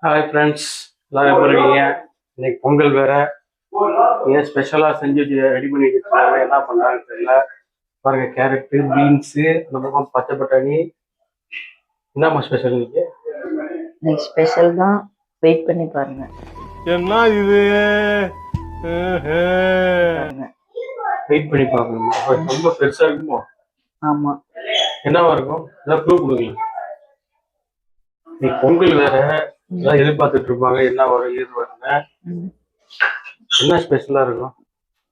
Hi friends, எல்லாரும் எப்படி இருக்கீங்க? இன்னைக்கு பொங்கல் வேற. ஏன் ஸ்பெஷலாக செஞ்சு ரெடி பண்ணி வச்சிருக்காங்க, என்ன பண்ணுறாங்கன்னு தெரியல. பாருங்க, கேரட்டு, பீன்ஸு, அந்த பக்கம் பச்சை பட்டாணி. என்னம்மா ஸ்பெஷல் இன்னைக்கு? இன்னைக்கு ஸ்பெஷல் தான். வெயிட் பண்ணி பாருங்க. என்ன இது? பாருங்க. வெயிட் பண்ணி பார்க்கணுமா? ரொம்ப பெருசா இருக்குமோ? ஆமா. என்னவா இருக்கும்? ஏதாவது ப்ரூவ் கொடுக்கலாம். இன்னைக்கு பொங்கல் வேற, எல்லாம் எதிர்பார்த்துட்டு இருப்பாங்க. என்ன வரும் ஏது வருங்க? என்ன ஸ்பெஷலா இருக்கும்?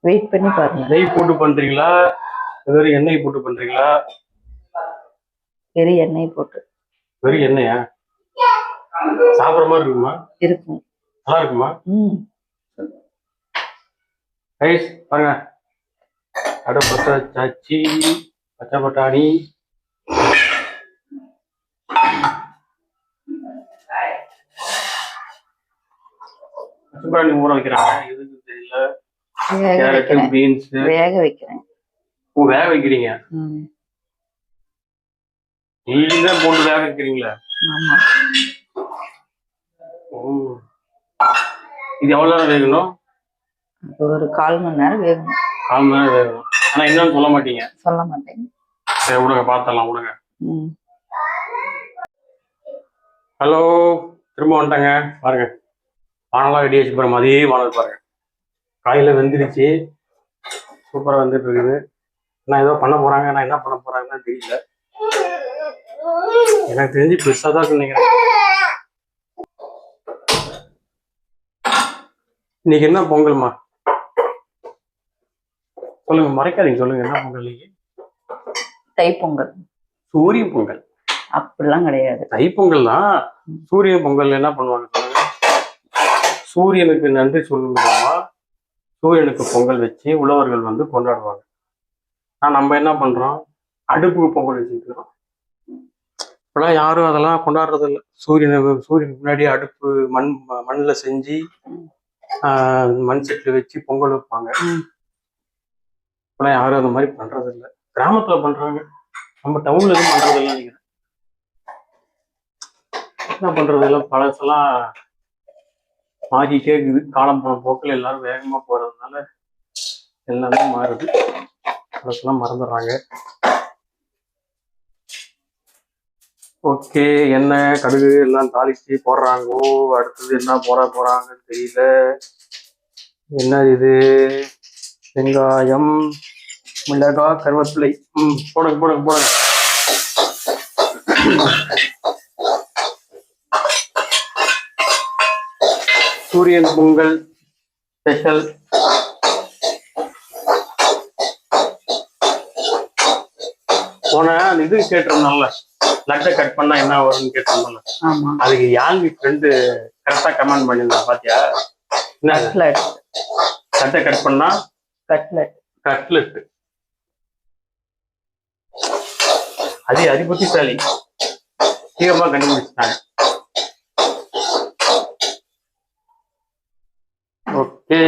வெயிட் பண்ணி பாருங்க. நெய் போட்டு பண்றீங்களா, வெறும் எண்ணெய் போட்டு பண்றீங்களா? வெறும் எண்ணெய் போட்டு. வெறும் எண்ணெயா? சாப்பிட்ற மாதிரி இருக்குமா? இருக்கும். நல்லா இருக்குமா? ரைஸ் பாருங்க, அடை பச்சை வச்சாச்சி, பச்சை பட்டாணி. பச்சை பட்டாணி ஊற வைக்கிறாங்க, எதுக்கு தெரியல. கேரட்டு, பீன்ஸ் வேக வைக்கிறேன். ஓ, வேக வைக்கிறீங்க? நீங்க போட்டு வேக வைக்கிறீங்களா? ஆமா. ஓ, இது எவ்வளவு நேரம் வேகணும்? ஒரு 1/4 மணி நேரம் வேகணும். 1/4 மணி நேரம் வேகணும். ஆனா என்னன்னு சொல்ல மாட்டீங்க? சொல்ல மாட்டேங்க. சரி விடுங்க, பார்த்தலாம் விடுங்க. ஹலோ, திரும்ப வந்துட்டாங்க. பாருங்க, வானலாம் ரெடி ஆச்சு. பாருங்க, அதே வானல் பாருங்க, காயில வெந்துருச்சு. சூப்பரா வந்துட்டு இருக்குது. நான் ஏதோ பண்ண போறாங்க, நான் என்ன பண்ண போறாங்கன்னு தெரியல. எனக்கு தெரிஞ்சு பெருசா தான் நினைக்கிறேன். இன்னைக்கு என்ன பொங்கல்மா? சொல்லுங்க, மறைக்காதீங்க, சொல்லுங்க என்ன பொங்கல் இன்னைக்கு? தைப்பொங்கல். சூரிய பொங்கல்? அப்படிலாம் கிடையாது. தைப்பொங்கல் தான். சூரிய பொங்கல் என்ன பண்ணுவாங்க சொல்லுங்க? சூரியனுக்கு நன்றி சொல்லுங்கம்மா. சூரியனுக்கு பொங்கல் வச்சு உழவர்கள் வந்து கொண்டாடுவாங்க. ஆனா நம்ம என்ன பண்றோம்? அடுப்புக்கு பொங்கல் வச்சுக்கிறோம். இப்பெல்லாம் யாரும் அதெல்லாம் கொண்டாடுறது இல்லை. சூரியனுக்கு முன்னாடி அடுப்பு மண்ணில் செஞ்சு மண் செட்டில் வச்சு பொங்கல் வைப்பாங்க. இப்பெல்லாம் யாரும் அந்த மாதிரி பண்றது இல்லை. கிராமத்துல பண்றாங்க, நம்ம டவுன்ல எதுவும் பண்றது இல்லை நினைக்கிறேன். என்ன பண்றது, எல்லாம் பழசெல்லாம் மாறிட்டே இருக்குது. காலம் போன போக்கில் எல்லாரும் வேகமா போறதுனால எல்லாமே மாறுது. பழசெல்லாம் மறந்துடுறாங்க. ஓகே, எண்ணெய் கடுகு எல்லாம் தாளிச்சு போடுறாங்கோ. அடுத்தது என்ன போறாங்கன்னு தெரியல. என்ன இது? வெங்காயம், மிளகாய், கருவேப்பிலை. போடுங்க போடுங்க போடுங்க. சூரியன் பொங்கல் ஸ்பெஷல். போன இது கேட்டிருந்தாங்கல்ல, லட்டை கட் பண்ணா என்ன வரும்னு கேட்டிருந்தாங்க. அதுக்கு யாழ்னி ஃப்ரெண்டு கரெக்டா கமெண்ட் பண்ணிருந்தா பாத்தியா? லட்டை கட் பண்ணா கட்லெட். அது அதிபுத்திசாலி, சீக்கிரமா கண்டுபிடிச்சிட்டாங்க. ஓகே,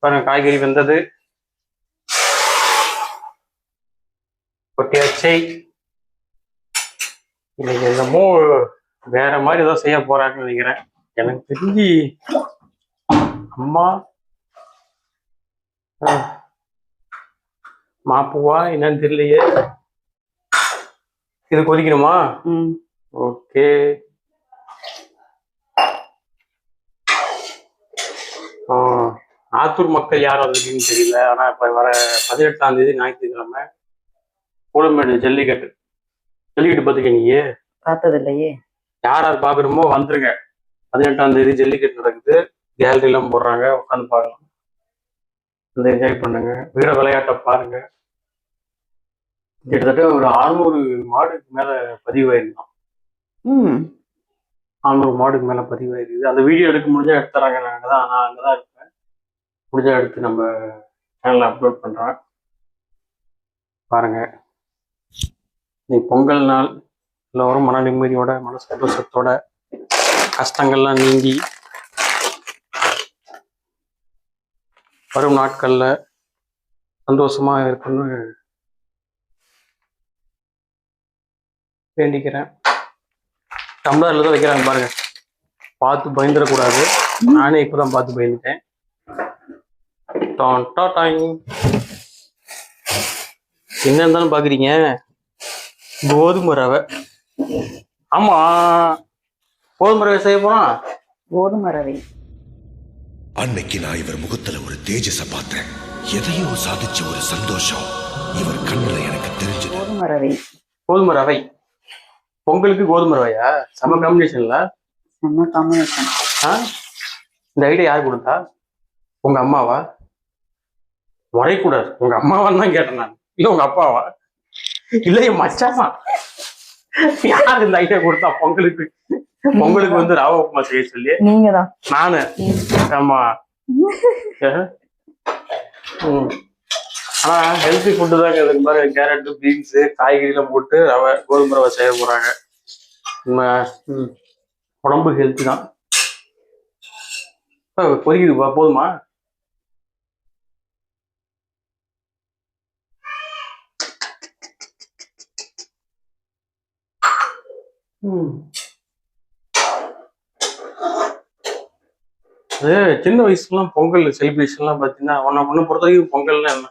பாருங்க, காய்கறி வெந்தது, கொட்டியாச்சை. இன்னைக்கு என்னமோ வேற மாதிரி ஏதோ செய்ய போறாங்கன்னு நினைக்கிறேன். எனக்கு தெரிஞ்சு அம்மா மாப்புவா என்னன்னு தெரியலையே. இது கொதிக்கணுமா? ஓகே. ஆத்தூர் மக்கள் யார் வந்திருக்குன்னு தெரியல. ஆனா இப்ப வர 18ஆம் தேதி ஞாயிற்றுக்கிழமை கூடமேடு ஜல்லிக்கட்டு பார்த்துக்க. நீங்க பார்த்தது இல்லையே. யார் பாக்குறோமோ வந்துருங்க. 18ஆம் தேதி ஜல்லிக்கட்டு நடக்குது. கேலரி எல்லாம் போடுறாங்க, உட்காந்து பார்க்கலாம், வந்து என்ஜாய் பண்ணுங்க. வீர விளையாட்டை பாருங்க. கிட்டத்தட்ட ஒரு 600 மாடுக்கு மேல பதிவாயிருந்தான். 600 மாடுக்கு மேல பதிவாயிருக்குது. அந்த வீடியோ எடுக்க முடிஞ்சா எடுத்துறாங்க. நான் அங்கதான் இருப்பேன். முடிஞ்சா எடுத்து நம்ம சேனல்ல அப்லோட் பண்றேன், பாருங்க. இன்னைக்கு பொங்கல் நாள், எல்லோரும் மன நிம்மதியோட, மன சந்தோஷத்தோட, கஷ்டங்கள்லாம் நீங்கி வரும் நாட்கள்ல சந்தோஷமா இருக்குன்னு வேண்டிக்கிறேன். டம்ளர்ல தான் வைக்கிறாங்க பாருங்க. பார்த்து பயந்துடக்கூடாது. நானே இப்பதான் பார்த்து பயந்துட்டேன். டான் டா டாங். என்ன இருந்தாலும் பாக்குறீங்க, கோதுமை ரவை. ஆமா, கோதுமை ரவை செய்ய போறான். கோதுமை ரவை. அன்னைக்கு நான் இவர் முகத்துல ஒரு தேஜஸ பார்த்தேன். எதையோ சாதிச்ச ஒரு சந்தோஷம் இவர் கண்ணுல எனக்கு தெரிஞ்சது. கோதுமை ரவை. கோதுமை ரவை பொங்கலுக்கு கோதுமை ரவையா? செம காம்பினேஷன்ல. செம்ம காம்பினேஷன். இந்த ஐடியா யார் கொடுத்தா? உங்க அம்மாவா? வரைக்கூடாது. உங்க அம்மாவான்னு தான் கேட்டேன் நான். இல்ல உங்க அப்பாவா? இல்ல என் மச்சாமா? யார் இந்த ஐடியா கொடுத்தா பொங்கலுக்கு? பொங்கலுக்கு வந்து ரவை உப்புமா செய்ய சொல்லி? நீங்கதான். நானு. ஆமா. ஆனா ஹெல்த்தி ஃபுட்டு தாங்க. இதுக்கு மாதிரி கேரட், பீன்ஸ், காய்கறி எல்லாம் போட்டு ரவை, கோதுமை ரவை செய்ய போறாங்க. உடம்பு ஹெல்த்தி தான். பொரிக்குதுப்பா, போதுமா? அது சின்ன வயசுலாம் பொங்கல் செலிப்ரேஷன்லாம் பார்த்தீங்கன்னா ஒன்றை பொறுத்த வரைக்கும் பொங்கல்னா என்ன?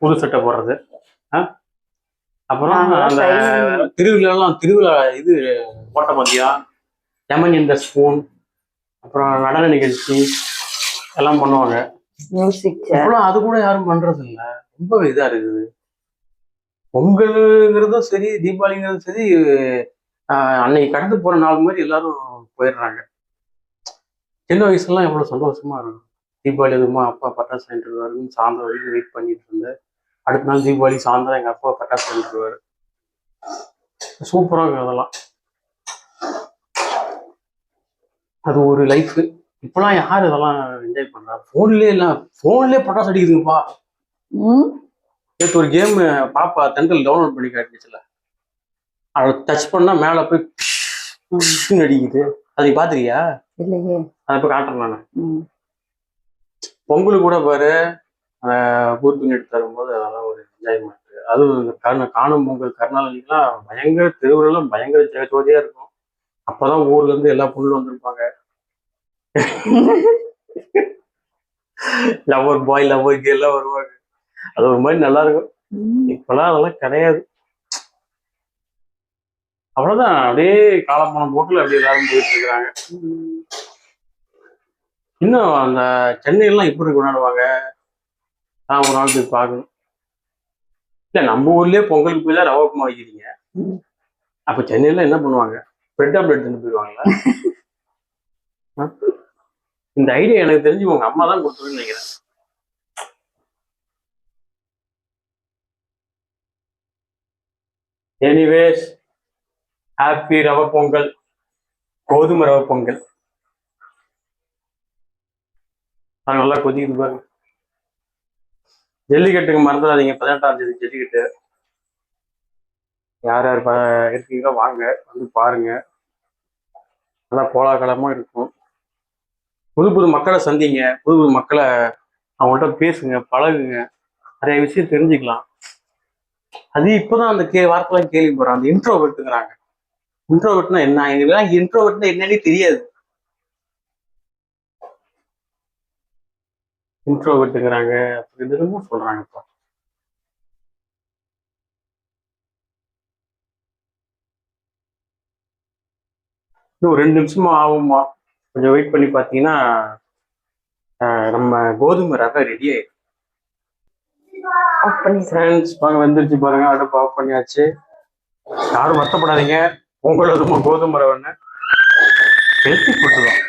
புது சட்டை போடுறது. அப்புறம் அந்த திருவிழா இது ஓட்டப்பந்தயம், லெமன் இந்த ஸ்பூன், அப்புறம் நடன நிகழ்ச்சி எல்லாம் பண்ணுவாங்க. மியூசிக். இப்பெல்லாம் அது கூட யாரும் பண்றது இல்லை. ரொம்ப இதா இருக்குது. பொங்கலுங்கிறதும் சரி, தீபாவளிங்கிறதும் சரி, அன்னைக்கு கடந்து போற நாள் மாதிரி எல்லாரும் போயிடுறாங்க. சின்ன வயசுலாம் எவ்வளவு சந்தோஷமா இருக்கும். தீபாவளி அதுமா அப்பா பட்டாசு வாங்கிட்டு வருவாருன்னு சாயந்தரம் வரைக்கும் வெயிட் பண்ணிட்டு இருந்தேன். அடுத்த நாள் தீபாவளி சாயந்தரம் எங்க அப்பா பட்டாசு வாங்கிட்டு வருவாரு. சூப்பரா இருக்கும் அதெல்லாம். அது ஒரு லைஃப். இப்பெல்லாம் யாரு இதெல்லாம் என்ஜாய் பண்றா? போன்லயே பட்டாசு அடிக்குதுங்கப்பா. நேற்று ஒரு கேம் பாப்பா தென்றல் டவுன்லோட் பண்ணி காட்டுச்சுல, அதை டச் பண்ணா மேல போய் அடிக்குது. அதை பாத்துறியா? இல்லையே. அதை போய் காட்டுறேன் நானு. பொங்கலுக்கு கூட பாரு, பூத்துணி எடுத்து தரும்போது அதெல்லாம் ஒரு என்ஜாய்மெண்ட். அதுவும் காணும் பொங்கல் கருநாளைக்கெல்லாம் பயங்கர திருவிழெல்லாம் பயங்கர ஜெகஜோதியா இருக்கும். அப்பதான் ஊர்ல இருந்து எல்லா பொண்ணும் வந்திருப்பாங்க. லவ்வர் பாய், லவ்வர் கேர்ள் எல்லாம் வருவாங்க. அது ஒரு மாதிரி நல்லா இருக்கும். இப்பெல்லாம் அதெல்லாம் கிடையாது. அவ்வளவுதான், அப்படியே காலப்பணம் போட்டுல அப்படியே எல்லாரும் போயிட்டு இருக்கிறாங்க. இன்னும் அந்த சென்னையெல்லாம் எப்படி கொண்டாடுவாங்க? நான் ஒரு நாள் போய் பார்க்கணும். இல்ல நம்ம ஊர்லயே பொங்கலுக்கு போய் தான் ரவை உப்புமா வைக்கிறீங்க. அப்ப சென்னையில என்ன பண்ணுவாங்க? பிரெட் ஆம்லெட் தின்னு போயிடுவாங்களா? இந்த ஐடியா எனக்கு தெரிஞ்சு உங்க அம்மா தான் கொடுத்துருன்னு நினைக்கிறேன். எனிவேஸ், ஹாப்பி ரவை பொங்கல், கோதுமை ரவை பொங்கல். அது நல்லா கொதிக்குது பாருங்க. ஜல்லிக்கட்டுக்கு மறந்துடாதீங்க, 18ஆம் தேதி ஜல்லிக்கட்டு. யார் யார் இருக்கீங்களோ வாங்க, வந்து பாருங்க. நல்லா கோலாகலமா இருக்கும். புது புது மக்களை சந்திங்க, புது புது மக்களை அவங்கள்ட்ட பேசுங்க, பழகுங்க, நிறைய விஷயம் தெரிஞ்சுக்கலாம். அது இப்போதான் அந்த வார்த்தைலாம் கேள்வி போறோம். அந்த இன்ட்ரோவர்ட்டுங்கிறாங்க. இன்ட்ரோவர்ட்னா என்ன? எங்களுக்கு இன்ட்ரோவர்ட்னா என்னன்னே தெரியாது. இன்ட்ரோவர்ட்டுங்கிறாங்க, அப்படி என்னமோ சொல்றாங்கப்பா. இன்னும் 2 நிமிஷமா ஆகுமா? கொஞ்சம் வெயிட் பண்ணி பார்த்தீங்கன்னா நம்ம கோதுமை ரவை ரெடி ஆயிடும். ஆஃப் பண்ணி ஃப்ரெண்ட்ஸ் வாங்க, வந்துருச்சு பாருங்க. அடுப்பு ஆஃப் பண்ணியாச்சு. யாரும் வருத்தப்படாதீங்க, உங்களோட கோதுமை ரவைன்னு ஹெல்த்தி ஃபுட்டு தான்.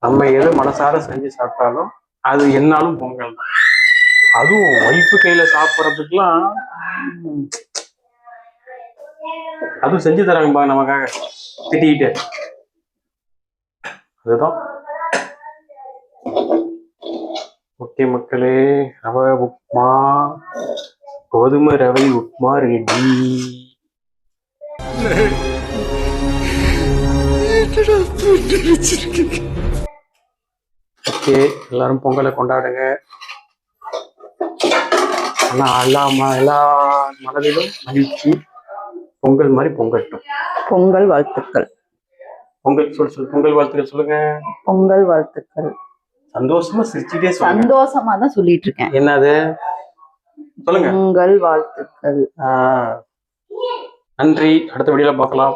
நம்ம எது மனசார செஞ்சு சாப்பிட்டாலும் அது என்னாலும் பொங்கல் தான். அதுவும் ஒய்ஃபு கையில சாப்பிட்றதுக்குலாம் அதுவும் செஞ்சு தராங்கப்பா நமக்காக திட்டிக்கிட்டு. அதுதான். ஓகே மக்களே, ரவை உப்மா, கோதுமை ரவை உப்மா ரெடி. ஓகே, எல்லாரும் பொங்கலை கொண்டாடுங்க. ஆனா எல்லா மனதிலும் மகிழ்ச்சி. பொங்கல் மாதிரி பொங்கட்டும். பொங்கல் வாழ்த்துக்கள். பொங்கல் சொல்லு பொங்கல் வாழ்த்துக்கள் சொல்லுங்க. பொங்கல் வாழ்த்துக்கள். சந்தோஷமா சிரிச்சுட்டே சொல்லுங்க. சந்தோஷமா தான் சொல்லிட்டு இருக்கேன். என்னது சொல்லுங்க. பொங்கல் வாழ்த்துக்கள். நன்றி. அடுத்த வீடியோல பார்க்கலாம்.